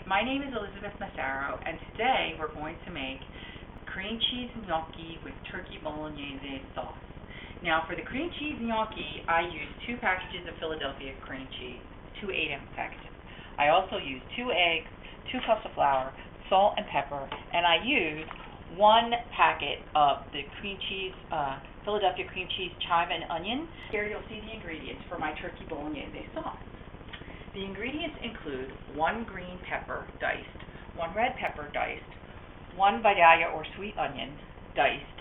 My name is Elizabeth Massaro, and today we're going to make cream cheese gnocchi with turkey bolognese sauce. Now, for the cream cheese gnocchi, I use 2 packages of Philadelphia cream cheese, 2 8-ounce packages. I also use 2 eggs, 2 cups of flour, salt and pepper, and I use 1 packet of the cream cheese, Philadelphia cream cheese, chive and onion. Here you'll see the ingredients for my turkey bolognese sauce. The ingredients include 1 green pepper diced, 1 red pepper diced, 1 Vidalia or sweet onion diced,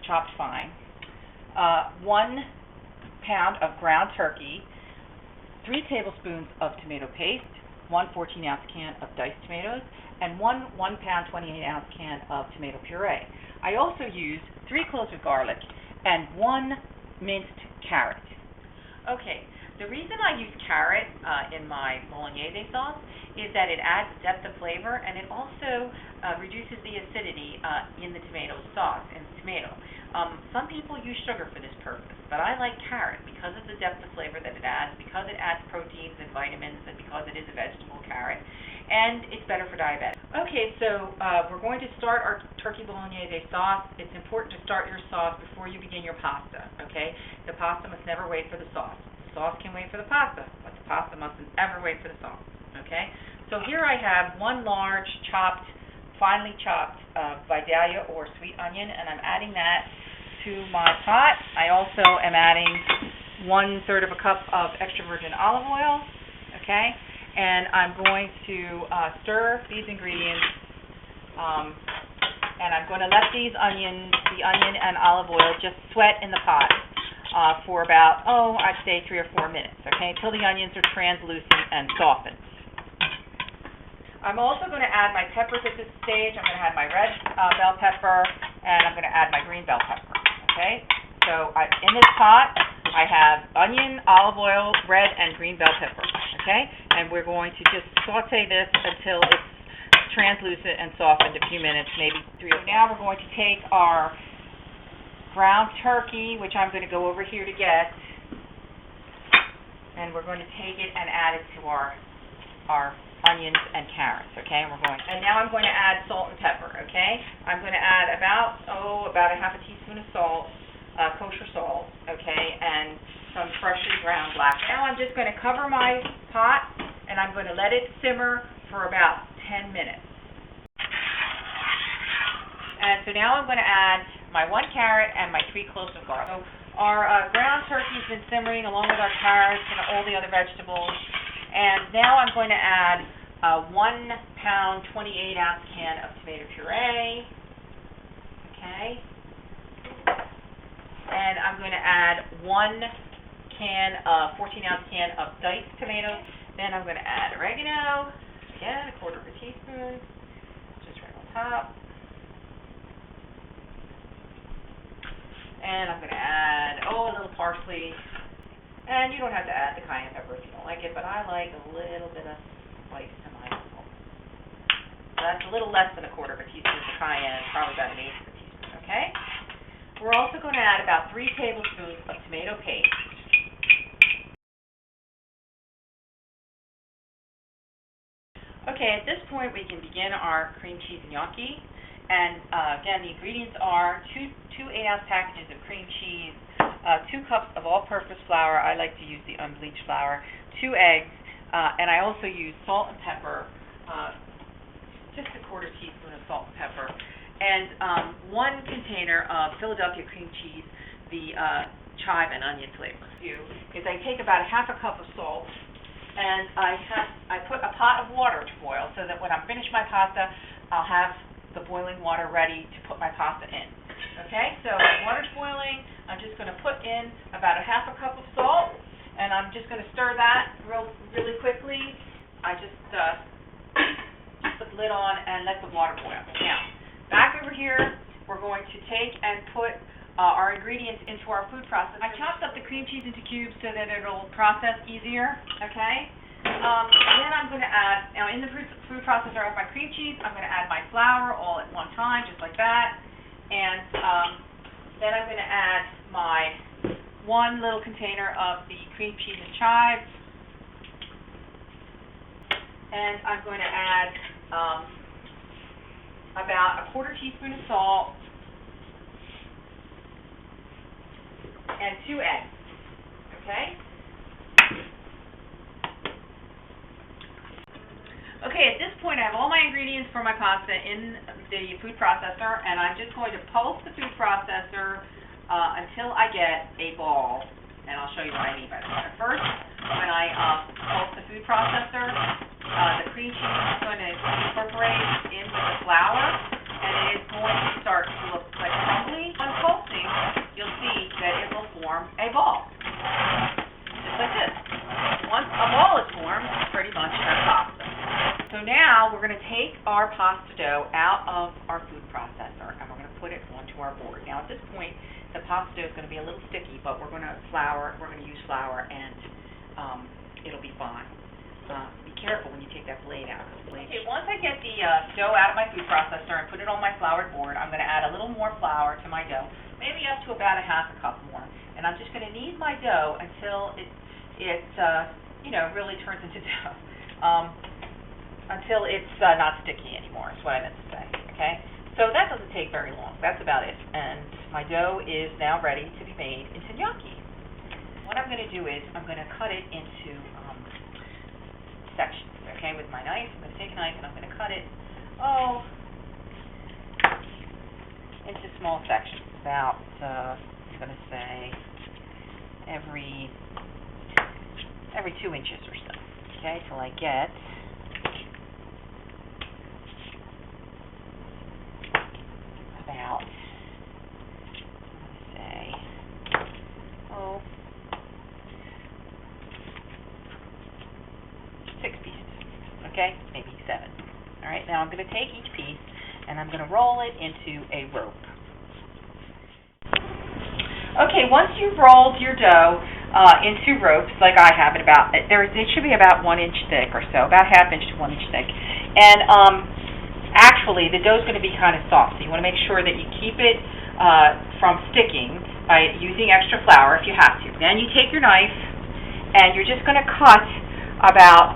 chopped fine, 1 pound of ground turkey, 3 tablespoons of tomato paste, 1 14-ounce can of diced tomatoes, and 1 pound 28-ounce can of tomato puree. I also use 3 cloves of garlic and 1 minced carrot. Okay. The reason I use carrot in my bolognese sauce is that it adds depth of flavor, and it also reduces the acidity in the tomato sauce, in the tomato. Some people use sugar for this purpose, but I like carrot because of the depth of flavor that it adds, because it adds proteins and vitamins, and because it is a vegetable carrot, and it's better for diabetics. Okay, so we're going to start our turkey bolognese sauce. It's important to start your sauce before you begin your pasta, okay? The pasta must never wait for the sauce. Sauce can wait for the pasta, but the pasta mustn't ever wait for the sauce, okay? So here I have 1 large finely chopped Vidalia or sweet onion, and I'm adding that to my pot. I also am adding 1/3 of a cup of extra virgin olive oil, okay? And I'm going to stir these ingredients, and I'm going to let the onion and olive oil just sweat in the pot. For about, I'd say 3 or 4 minutes, okay, until the onions are translucent and softened. I'm also going to add my peppers at this stage. I'm going to add my red bell pepper, and I'm going to add my green bell pepper, okay? So in this pot, I have onion, olive oil, red, and green bell pepper, okay? And we're going to just saute this until it's translucent and softened, a few minutes, maybe 3 or 4. Now we're going to take our ground turkey, which I'm going to go over here to get, and we're going to take it and add it to our onions and carrots, okay? And now I'm going to add salt and pepper, okay? I'm going to add about a half a teaspoon of salt, kosher salt, okay, and some freshly ground black. Now I'm just going to cover my pot, and I'm going to let it simmer for about 10 minutes. And so now I'm going to add my 1 carrot and my 3 cloves of garlic. So our ground turkey's been simmering along with our carrots and all the other vegetables. And now I'm going to add a 1 pound 28-ounce can of tomato puree. Okay. And I'm going to add 1 14-ounce can of diced tomatoes. Then I'm going to add oregano, again, 1/4 teaspoon, just right on top. And I'm going to add, a little parsley. And you don't have to add the cayenne pepper if you don't like it, but I like a little bit of spice to my own. So that's a little less than 1/4 teaspoon of cayenne, probably about 1/8 teaspoon, okay? We're also going to add about 3 tablespoons of tomato paste. Okay, at this point we can begin our cream cheese gnocchi. And again, the ingredients are 2 8-ounce packages of cream cheese, 2 cups of all-purpose flour. I like to use the unbleached flour, 2 eggs, and I also use salt and pepper, just a 1/4 teaspoon of salt and pepper, and 1 container of Philadelphia cream cheese, the chive and onion flavor. Is I take about a half a cup of salt, and I put a pot of water to boil so that when I'm finished my pasta, I'll have the boiling water ready to put my pasta in. Okay, so water's boiling. I'm just going to put in about a half a cup of salt, and I'm just going to stir that really quickly. I just put the lid on and let the water boil. Now, back over here, we're going to take and put our ingredients into our food processor. I chopped up the cream cheese into cubes so that it'll process easier, okay? And then I'm going to add, now in the food processor I have my cream cheese, I'm going to add my flour all at one time, just like that. And then I'm going to add my 1 little container of the cream cheese and chives. And I'm going to add about a quarter teaspoon of salt and 2 eggs. Okay? Okay, at this point I have all my ingredients for my pasta in the food processor, and I'm just going to pulse the food processor until I get a ball, and I'll show you what I mean by that. First, when I pulse the food processor, the cream cheese is going to incorporate in with the flour, and it is going to start to look like crumbly. On pulsing, you'll see that it will form a ball, just like this. Once a ball is formed, it's pretty much our pasta. So now we're going to take our pasta dough out of our food processor, and we're going to put it onto our board. Now at this point, the pasta dough is going to be a little sticky, but we're going to use flour, and it'll be fine. Be careful when you take that blade out. Okay, once I get the dough out of my food processor and put it on my floured board, I'm going to add a little more flour to my dough, maybe up to about a half a cup more. And I'm just going to knead my dough until it really turns into dough. Until it's not sticky anymore, is what I meant to say, okay? So that doesn't take very long. That's about it. And my dough is now ready to be made into gnocchi. What I'm going to do is I'm going to cut it into sections, okay, with my knife. I'm going to take a knife and I'm going to cut it, into small sections, about, I'm going to say, every 2 inches or so, okay, till I get about, I'm going to say, 6 pieces, okay, maybe 7. All right, now I'm going to take each piece and I'm going to roll it into a rope. Okay, once you've rolled your dough into ropes, like I have it it should be about 1 inch thick or so, about ½ inch to 1 inch thick. And actually, the dough is going to be kind of soft, so you want to make sure that you keep it from sticking by using extra flour if you have to. Then you take your knife and you're just going to cut about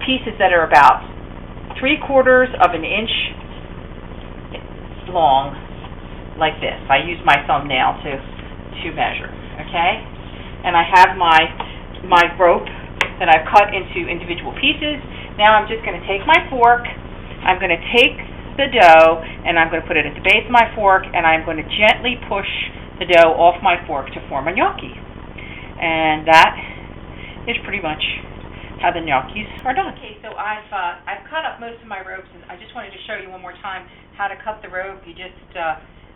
pieces that are about 3/4 of an inch long, like this. I use my thumbnail to measure, okay? And I have my rope that I've cut into individual pieces. Now I'm just going to take my fork, I'm going to take the dough, and I'm going to put it at the base of my fork, and I'm going to gently push the dough off my fork to form a gnocchi. And that is pretty much how the gnocchis are done. Okay, so I've cut up most of my ropes, and I just wanted to show you one more time how to cut the rope. You just,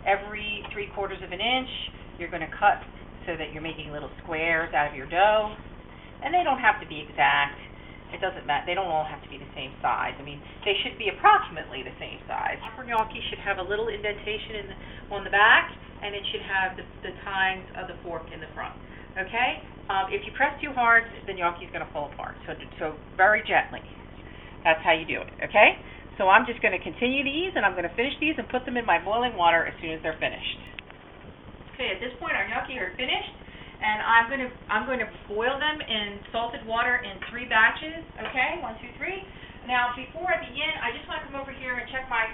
every 3/4 of an inch, you're going to cut so that you're making little squares out of your dough. And they don't have to be exact. It doesn't matter. They don't all have to be the same size. I mean, they should be approximately the same size. Proper gnocchi should have a little indentation on the back, and it should have the tines of the fork in the front. Okay? If you press too hard, the gnocchi is going to fall apart. So very gently. That's how you do it. Okay? So I'm just going to continue these, and I'm going to finish these and put them in my boiling water as soon as they're finished. Okay, at this point our gnocchi are finished, and I'm going to boil them in salted water in 3 batches. Okay, 1, 2, 3. Now before I begin, I just want to come over here and check my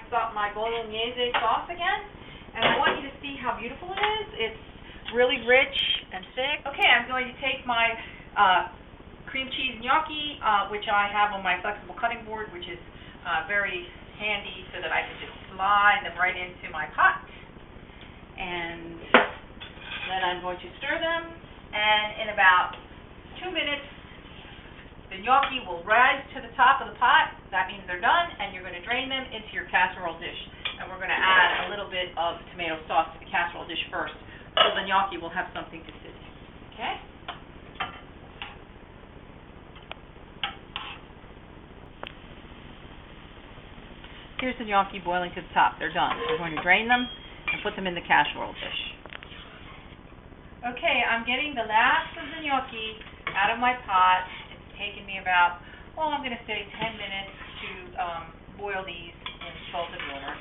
Bolognese sauce again, and I want you to see how beautiful it is. It's really rich and thick. Okay, I'm going to take my cream cheese gnocchi, which I have on my flexible cutting board, which is very handy so that I can just slide them right into my pot. And then I'm going to stir them, and in about 2 minutes, the gnocchi will rise to the top of the pot. That means they're done, and you're going to drain them into your casserole dish. And we're going to add a little bit of tomato sauce to the casserole dish first, so the gnocchi will have something to sit in. Okay? Here's the gnocchi boiling to the top. They're done. We're going to drain them and put them in the casserole dish. Okay, I'm getting the last of the gnocchi out of my pot. It's taken me about, I'm going to say 10 minutes to boil these in salted water.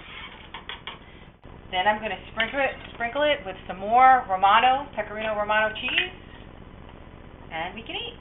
Then I'm going to sprinkle it with some more Pecorino Romano cheese, and we can eat.